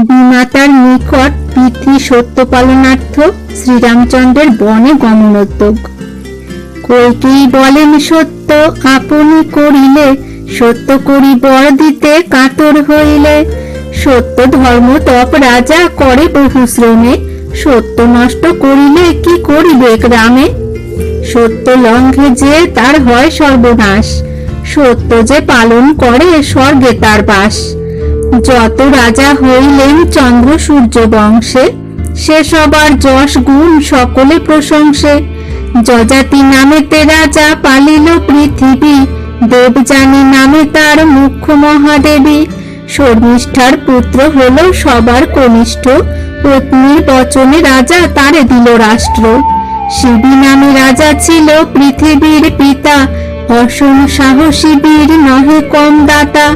বিমাতার নিকট পিতৃ সত্য পালনার্থ শ্রীরামচন্দ্রের বনে গমনোদ্যোগ। কইকেয়ী বলেন, সত্য আপনি করিলে, সত্য করি বর দিতে কাতর হইলে। সত্য ধর্ম তপ রাজা করে বহু শ্রমে, সত্য নষ্ট করিলে কি করিবে গ্রামে। সত্য লঙ্ঘে যে তার হয় সর্বনাশ, সত্য যে পালন করে স্বর্গে তার বাস। যত রাজা হইলেন চন্দ্র সূর্য বংশে, সে সবার যশ গুণ সকলে প্রশংসে। যজাতি নামেতে রাজা পালিল পৃথিবী, দেবযানী নামে তার মুখ্য মহাদেবী। শর্মিষ্ঠার পুত্র হলো সবার কনিষ্ঠ, পত্নীর বচনে রাজা তারে দিল রাষ্ট্র। শিবী নামে রাজা ছিল পৃথিবীর পিতা, অসম সাহসী বীর নহে কম দাতা।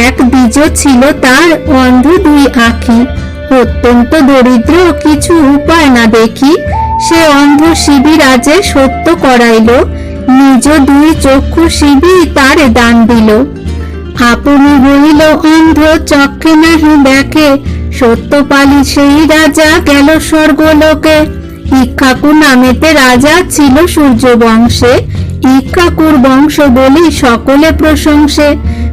এক দ্বিজ ছিল তার অন্ধ দুই আঁখি, অত্যন্ত দরিদ্র কিছু উপায় না দেখি। সে অন্ধ শিবী রাজে সত্য করাইল, নিজ দুই চক্ষু শিবী তারে দান দিল। আপনি হইল অন্ধ চক্ষে নাহি দেখে, সত্য পালি সেই রাজা গেল স্বর্গলোকে। ইক্ষ্বাকু নামেতে রাজা ছিল সূর্য বংশে, ইক্ষ্বাকুর বংশ বলি সকলে প্রশংসে।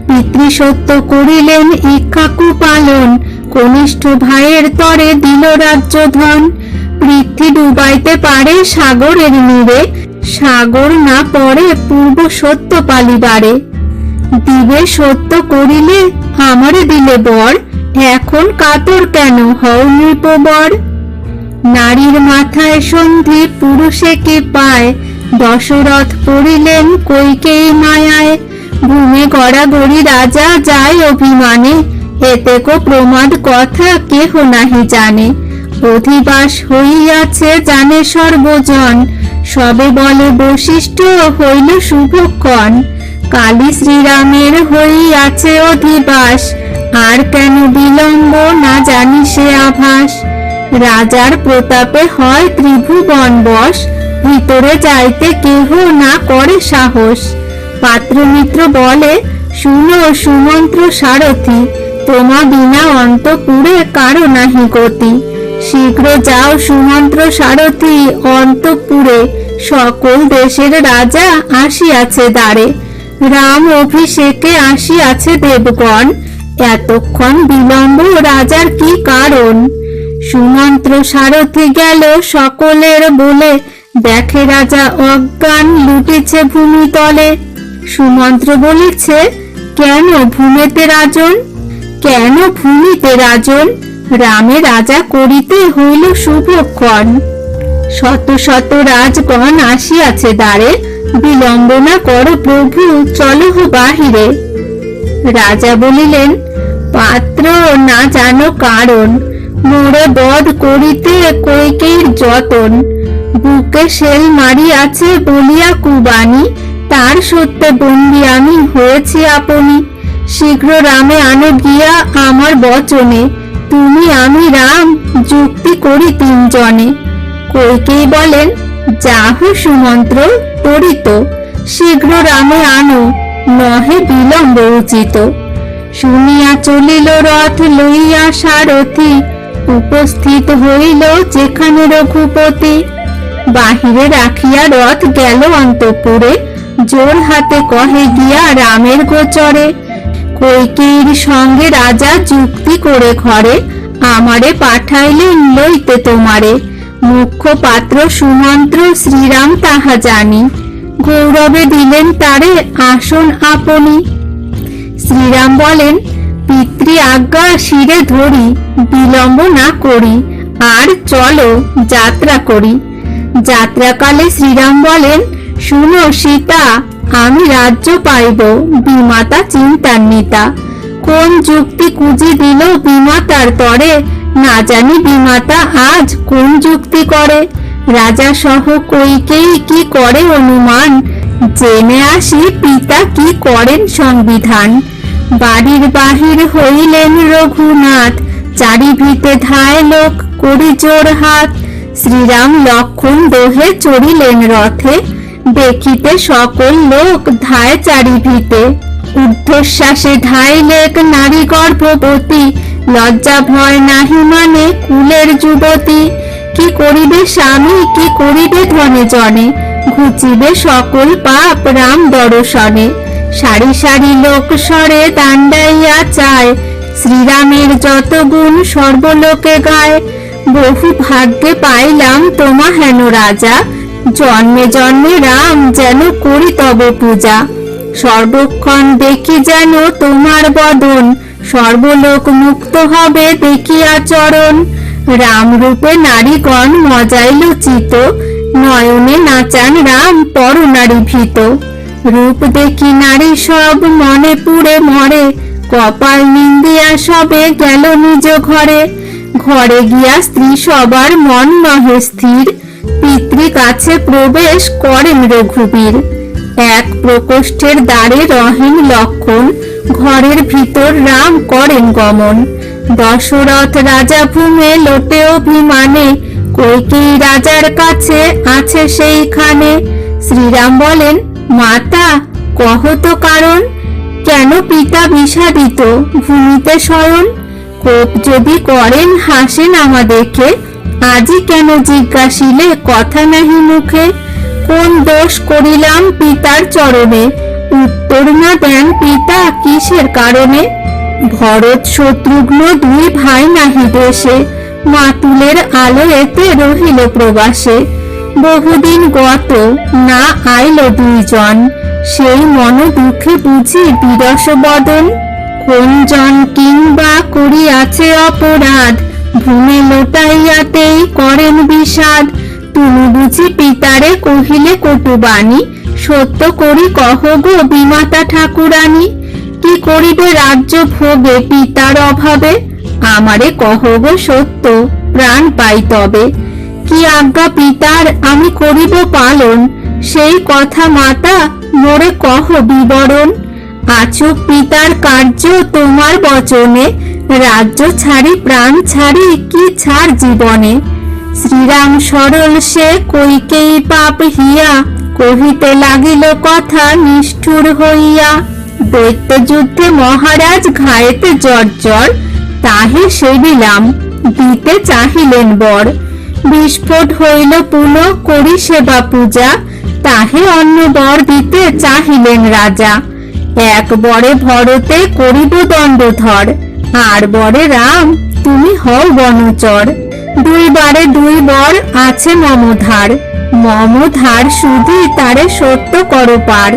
পিতৃসত্য করিলেন ইক্ষ্বাকু পালন, কনিষ্ঠ ভাইয়ের তরে দিল রাজ্য ধন। পৃথ্বী ডুবাইতে পারে সাগরের নীরে, সাগর না পড়ে পূর্ব সত্য পালিবারে। দিবে সত্য করিলে আমারে দিলে বর, এখন কাতর কেন হও নৃপবর। নারীর মাথায় সন্ধি পুরুষে কে পায়, দশরথ পড়িলেন কইকেয়ী মায়ায়। ভূমে গড়াগড়ি রাজা যায় অভিমানে, এতে কো প্রমাদ কথা কেহ নাহি জানে। অধিবাস হইয়াছে জানে সর্বজন, সবে বলে বশিষ্ঠ হইল শুভক্ষণ। কালী শ্রীরামের হইয়াছে অধিবাস, আর কেন বিলম্ব না জানি সে আভাস। রাজার প্রতাপে হয় ত্রিভুবন বশ, ভিতরে যাইতে কেহ না করে সাহস। পাত্র মিত্র বলে, শুনো সুমন্ত্র সারথি, তোমা বিনা অন্তপুরে কারো নাহি গতি। শীঘ্র যাও সুমন্ত্র সারথি অন্তপুরে, সকল দেশের রাজা আসিয়াছে দ্বারে। রাম অভিষেকে আসিয়াছে দেবগণ, এতক্ষণ বিলম্ব রাজার কি কারণ। সুমন্ত্র সারথি গেল সকলের বলে, দেখে রাজা অজ্ঞান লুটিছে ভূমিতলে। সুমন্ত্র বলিছে, কেন ভূমিতে রাজন, কেন ভূমিতে রাজন। রামে রাজা করিতে হইল শুভক্ষণ। শত শত রাজগণ আসিয়াছে দ্বারে, বিলম্ব না করো প্রভু চলহ বাহিরে। রাজা বলিলেন, পাত্র না জানো কারণ, মোরে বধ করিতে কইকেয়ীর যতন। বুকে শেল মারিয়াছে বলিয়া কুবানি, তার সত্যে বন্দী আমি হয়েছি আপনি। শীঘ্র রামে আনো গিয়া আমার বচনে, তুমি আমি রাম যুক্তি করি তিনজনে। কইকেয়ী বলেন, যাহো সুমন্ত্র ত্বরিত, শীঘ্র রামে আনো নহে বিলম্ব উচিত। শুনিয়া চলিল রথ লইয়া সারথি, উপস্থিত হইল যেখানে রঘুপতি। বাহিরে রাখিয়া রথ গেল অন্তঃপুরে, জোর হাতে কহে গিয়া রামের গোচরে। কইকেয়ীর সঙ্গে রাজা যুক্তি করে ঘরে, আমারে পাঠাইলেন লইতে তোমারে। মুখ্য পাত্র সুমন্ত্র শ্রীরাম তাহা জানি, গৌরবে দিলেন তারে আসন আপনি। শ্রীরাম বলেন, পিতৃ আজ্ঞা শিরে ধরি, বিলম্ব না করি, আর চলো যাত্রা করি। যাত্রাকালে শ্রীরাম বলেন, শুনো সীতা, আমি রাজ্য পাইব, বিমাতা চিন্তান্বিতা। কোন যুক্তি কুজি দিল বিমাতার তরে, না জানি বিমাতা আজ কোন যুক্তি করে। রাজা সহ কইকেয়ী কি করে অনুমান, জেনে আসি পিতা কি করেন সংবিধান। বাড়ির বাহির হইলেন রঘুনাথ, চারিভিতে ধায় লোক করি জোর হাত। শ্রীরাম লক্ষণ দোহে চড়িলেন রথে, দেখিতে সকল লোক ধায় চারিভিতে। ঊর্ধ্বশ্বাসে ধাইলেক নারী গর্ভবতী, লজ্জা ভয় নাহি মানে কুলের যুবতী, কি করিবে স্বামী কি করিবে ধনে জনে, ঘুচিবে সকল পাপ রাম দর্শনে। সারি সারি লোক স্বরে দাণ্ডাইয়া চায়, শ্রীরামের যত গুণ সর্বলোকে গায়। বহু ভাগ্যে পাইলাম তোমা হেন রাজা, জন্মে জন্মে রাম যেন করি তব পূজা। সর্বক্ষণ দেখি যেন তোমার বদন, সর্বলোক মুক্ত হবে দেখিয়া চরণ। রাম রূপে নারীগণ মজাইল চিত, নয়নে নাচান রাম পর নারী ভীত। রূপ দেখি নারী সব মনে পুড়ে মরে, কপাল নিন্দিয়া সবে গেল নিজ ঘরে। ঘরে গিয়া স্ত্রী সবার মন নহে স্থির, পিতৃ কাছে প্রবেশ করেন রঘুবীর। এক প্রকোষ্ঠের দ্বারে রহেন লক্ষণ, ঘরের ভিতর রাম করেন গমন। দশরথ রাজা ভূমে লোটে অভিমানে, কইকেয়ী রাজার কাছে আছে সেইখানে। শ্রীরাম বলেন, মাতা কহ তো কারণ, কেন পিতা বিষাদিত ভূমিতে শয়ন। কোপ যদি করেন হাসেন আমা দেখে, আজি কেন জিজ্ঞাসিলে কথা নাহি মুখে। কোন দোষ করিলাম পিতার চরণে, উত্তর না দেন পিতা কিসের কারণে। ভরত শত্রুঘ্ন দুই ভাই নাহি দেশে, মাতুলের আলো এতে রহিল প্রবাসে। বহুদিন গত না আইল দুইজন, সেই মন দুঃখে বুঝি বিরস বদন। কোন জন কিংবা করিয়াছে অপরাধ, ভূমে লোটাইয়াতেই করেন বিষাদ। তুমি বুঝি পিতারে কহিলে কটুবাণী, সত্য করি কহ গো বিমাতা ঠাকুরানী। কি করিবে রাজ্য ভোগে পিতার অভাবে, আমারে কহ গো সত্য প্রাণ পাই তবে। কি আজ্ঞা পিতার আমি করিব পালন, সেই কথা মাতা মোরে কহ বিবরণ। আচুক পিতার কার্য তোমার বচনে, রাজ্য ছাড়ি প্রাণ ছাড়ি কি ছাড় জীবনে। শ্রীরাম সরল সে কইকেয়ী পাপ হিয়া, কহিতে লাগিল কথা নিষ্ঠুর হইয়া। দৈত্য যুদ্ধে মহারাজ ঘায়েতে জর্জর, তাহে সেবিলাম দিতে চাহিলেন বর। বিস্ফোট হইল পুল করি সেবা পূজা, তাহে অন্য বর দিতে চাহিলেন রাজা। এক বরে ভরতে করিব দণ্ডধর, আর বরে রাম তুমি হও বনচর। দুই বারে দুই বর আছে মমধার, মমধার শুধু তারে সত্য করো পার।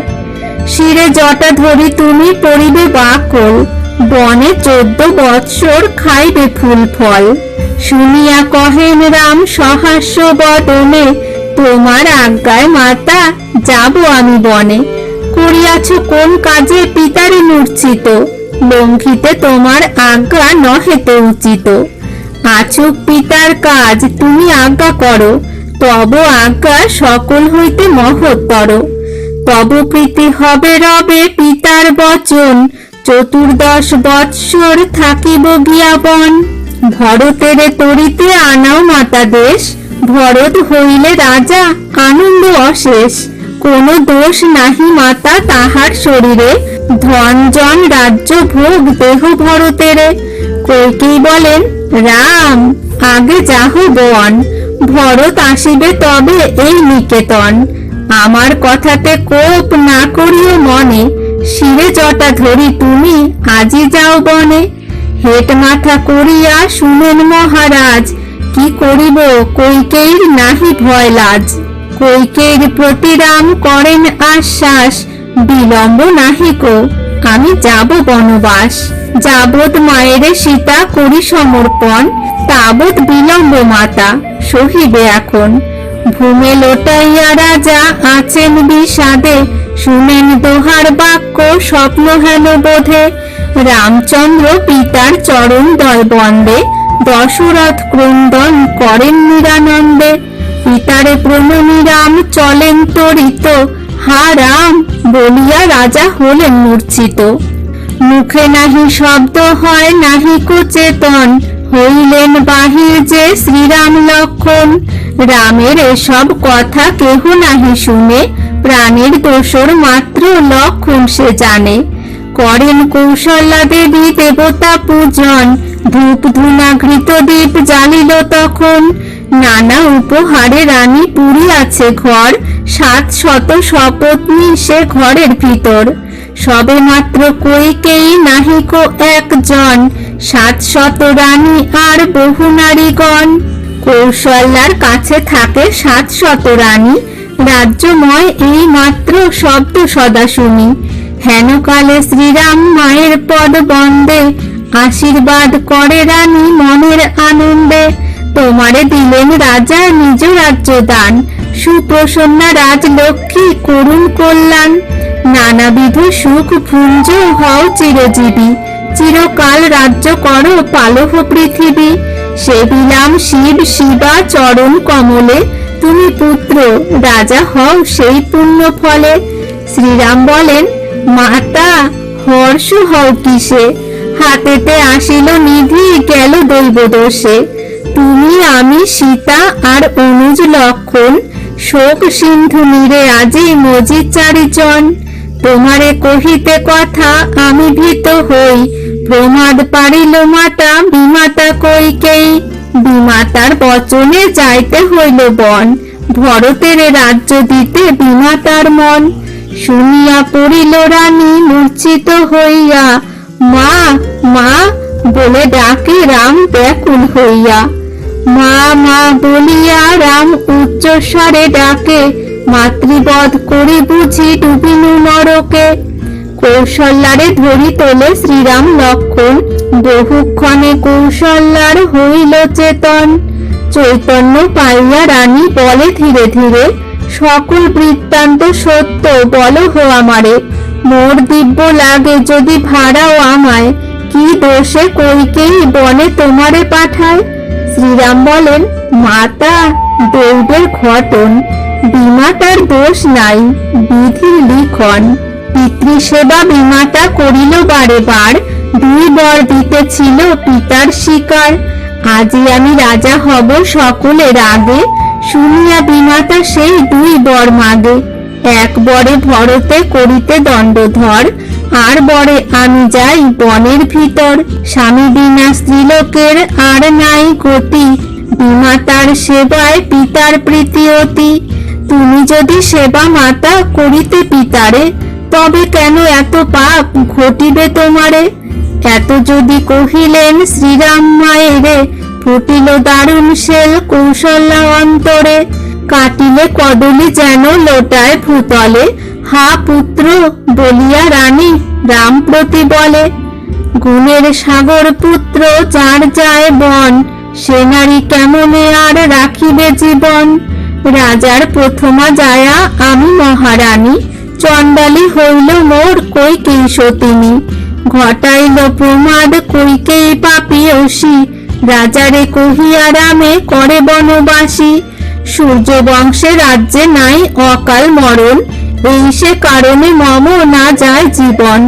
শিরে জটা ধরি তুমি পড়িবে বাকল, বনে 14 বৎসর খাইবে ফুল ফল। শুনিয়া কহেন রাম সহাস্য বদনে, তোমার আজ্ঞায় মাতা যাব আমি বনে। করিয়াছ কোন কাজে পিতারে মূর্ছিত, লঙ্ঘিতে তোমার আজ্ঞা নহেতে উচিত। আচুক পিতার কাজ তুমি আজ্ঞা করো, তব আজ্ঞা সকল হইতে মহত্তর। তব প্রীতি হবে রবে পিতার বচন, 14 বৎসর থাকিব গিয়া বন। ভরতেরে তরিতে আনাও মাতা দেশ, ভরত হইলে রাজা আনন্দ অশেষ। কোন দোষ নাহি মাতা তাহার শরীরে, ধন জন রাজ্য ভোগ দেহ ভরতেরে। কইকেয়ী বলেন, রাম আগে যাহ বন, ভরত আসিবে তবে এই নিকেতন। আমার কথাতে কোপ না করিও মনে, শিরে জটা ধরি তুমি আজি যাও বনে। হেট মাথা করিয়া শুনেন মহারাজ, কি করিব কইকেয়ীর নাহি ভয় লাজ। কইকেয়ীর প্রতি রাম করেন আশ্বাস, বিলম্ব নাহিক আমি যাব বনবাস। যাবৎ মায়েরে সীতা করি সমর্পণ, তাবৎ বিলম্ব মাতা সহিবে এখন। ভূমে লোটাইয়া রাজা আছেন বিষাদে, শুনেন দোহার বাক্য স্বপ্ন হেন বোধে। রামচন্দ্র পিতার চরণ দয় বন্দে, দশরথ ক্রন্দন করেন নিরানন্দে। পিতারে প্রণমী রাম চলেন তরিত, হা রাম বলিয়া রাজা হলেন মূর্ছিত। মুখে নাহি শব্দ হয় নাহি চেতন, হইলেন বাহির যে শ্রীরাম লক্ষণ। রামের এসব কথা কেহ নাহি শুনে, প্রাণের দোষর মাত্র লক্ষণ সে জানে। করেন কৌশল্যা দেবী দেবতা পূজন, ধূপ ধুনা ঘৃত দীপ জ্বালিল তখন, নানা উপহারে রানী পুরী আছে ঘর, 700 সপত্নী সে ঘরের ভিতর। সবে মাত্র কইকেয়ী নাহিক একজন, 700 রানী আর বহু নারীগণ। কৌশল্যার কাছে থাকে 700 রানী, রাজ্যময় এই মাত্র শব্দ সদা শুনি। হেনকালে শ্রীরাম মায়ের পদ বন্দে, আশীর্বাদ করে রানী মনের আনন্দে। তোমারে দিলেন রাজা নিজ রাজ্য দান, সুপ্রসন্না রাজলক্ষ্মী করুণ কল্যাণ। নানাবিধ সুখ ভুঞ্জ হও চিরজীবী, চিরকাল রাজ্য করো পালহ পৃথিবী। সেবিলাম শিব শিবা চরণ কমলে, তুমি পুত্র রাজা হও সেই পুণ্য ফলে। শ্রীরাম বলেন, মাতা হর্ষ হও কিসে, হাতেতে আসিল নিধি গেল দৈব দোষে। তুমি আমি সীতা আর অনুজ লক্ষণ, শোক সিন্ধু নীরে আজি মজি চারিজন। তোমারে কহিতে কথা আমি ভীত হই, প্রমাদ পারিল মাতা বিমাতা কইকেয়ী। বিমাতার বচনে যাইতে হইল বন, ভরতের রাজ্য দিতে বিমাতার মন। শুনিয়া পড়িল রানী মূর্ছিত হইয়া, মা মা বলে ডাকে রাম ব্যাকুল হইয়া। মা মা বলিয়া রাম উচ্চস্বরে ডাকে, মাতৃবধ করি বুঝি ডুবিনু নরকে। কৌশল্যারে ধরি তোলে শ্রীরাম লক্ষণ, বহুক্ষণে কৌশল্যার হইল চেতন। চৈতন্য পাইয়া রানী বলে ধীরে ধীরে, সকল বৃত্তান্ত সত্য বলো হো আমারে। মোর দিব্য লাগে যদি ভাড়াও আমায়, কি দোষে কইকেয়ী বনে তোমারে পাঠায়। শ্রীরাম বলেন, মাতা দৈবের ঘটন, বিমাতার দোষ নাই বিধির লিখন। পিতৃসেবা বিমাতা করিল বারে বার, 2 বর দিতেছিল পিতার শিকার। আজি আমি রাজা হব সকলের আগে, শুনিয়া বিমাতা সেই 2 বর মাগে। 1 বরে ভরতে করিতে দণ্ডধর, আর বরে আমি যাই বনের ভিতর। স্বামী বিনা স্ত্রীলোকের আর নাই গতি, বিমাতার সেবায় পিতার প্রীতি অতি। তুমি যদি সেবা মাতা করিতে পিতারে, তবে কেন এত পাপ ঘটিবে তোমারে। এত যদি কহিলেন শ্রীরাম মায়েরে, ফুটিল দারুণ শেল কৌশল্যা অন্তরে। কাটিলে কদলি যেন লোটায় ভূতলে, হা পুত্র বলিয়া রানী রাম প্রতি বলে। গুণের সাগর পুত্র যার যায় বন, সে নারী কেমনে আর রাখিবে জীবন। রাজার প্রথমা যায়া আমি মহারানী, চণ্ডালী হইল মোর কইকেয়ী সতিনী। ঘটাইল প্রমাদ কইকেয়ী পাপিয়সী, রাজারে কহিয়া রামে করে বনবাসী। সূর্য বংশে রাজ্যে নাই অকাল মরণ, এই সে কারণে মম না যায় জীবন।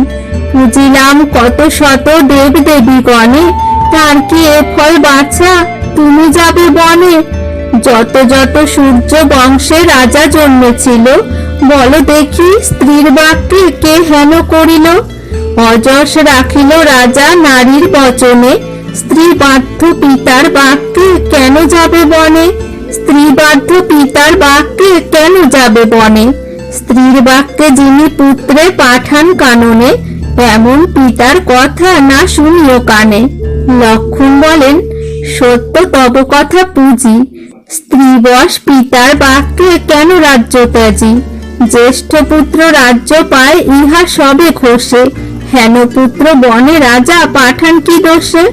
পুজিলাম কত শত দেব দেবীগণে, তার কি এ ফল বাছা তুমি যাবে বনে। যত যত সূর্য বংশে রাজা জন্মেছিল, বলো দেখি স্ত্রীর বাক্যে কে হেন করিল। অযশ রাখিল রাজা নারীর বচনে, স্ত্রী বাধ্য পিতার বাক্যে কেন যাবে বনে। স্ত্রী বাধ্য পিতার বাক্যে কেন যাবে বনে। স্ত্রীর বাক্যে যিনি পুত্রে পাঠান কাননে, এমন পিতার কথা না শুনিও কানে। লক্ষণ বলেন, সত্য তব কথা পুজি, স্ত্রীবশ পিতার বাক্যে কেন রাজ্য ত্যাজি। জ্যেষ্ঠ পুত্র রাজ্য পায় ইহা সবে ঘোষে, হেন পুত্র বনে রাজা পাঠান কি দোষে।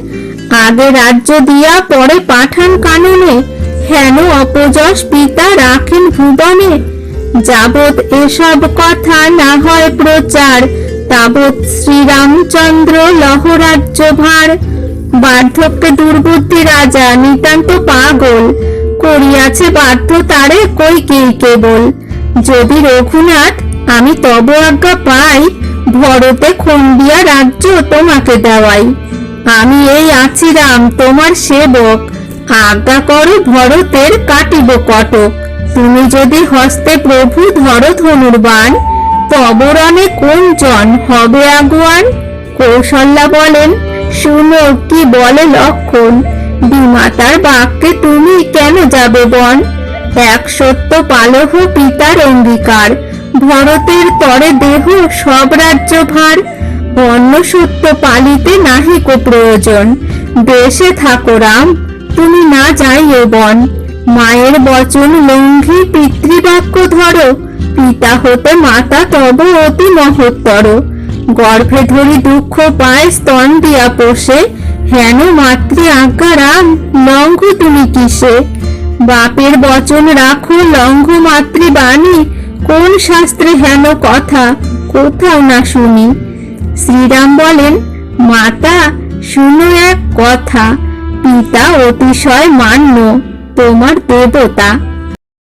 আগে রাজ্য দিয়া পরে পাঠান কাননে, হেন অপযশ পিতা রাখেন ভুবনে। যাবৎ এসব কথা না হয় প্রচার, তাবৎ শ্রীরামচন্দ্র লহ রাজ্য ভার। বার্ধক্যে দুর্বুদ্ধি রাজা নিতান্ত পাগল, করিয়াছে বাধ্য তারে কইকেয়ী কেবল। যদি রঘুনাথ আমি তব আজ্ঞা পাই, ভরতে খন্ডিয়া রাজ্য তোমাকে দেওয়াই। আমি এই আছি রাম তোমার সেবক, আজ্ঞা করো ভরতের কাটিব কটক। তুমি যদি হস্তে প্রভু ধরো ধনুর্বাণ, তব রণে কোন জন হবে আগুয়ান। কৌশল্যা বলেন, শুনো কি বলে লক্ষণ, বিমাতার বাক্যে তুমি কেন যাবে বন? এক সত্য পালহ পিতার অঙ্গীকার, ভরতের তরে দেহ সব রাজ্য ভার। অন্য সত্য পালিতে নাহিক প্রয়োজন, দেশে থাকো রাম তুমি না যাইও বন। মায়ের বচন লঙ্ঘি পিতৃবাক্য ধরো, পিতা হতে মাতা তব অতি মহত্তর। গর্ভে ধরি দুঃখ পায় স্তন দিয়া পোষে, হেন মাতৃ আজ্ঞা রাম লঙ্ঘ তুমি কিসে? বাপের বচন রাখো লঙ্ঘ মাতৃবাণী, কোন শাস্ত্রে হেন কথা কোথাও না শুনি। শ্রীরাম বলেন, মাতা শুনো এক কথা, পিতা অতিশয় মান্য তোমার দেবতা।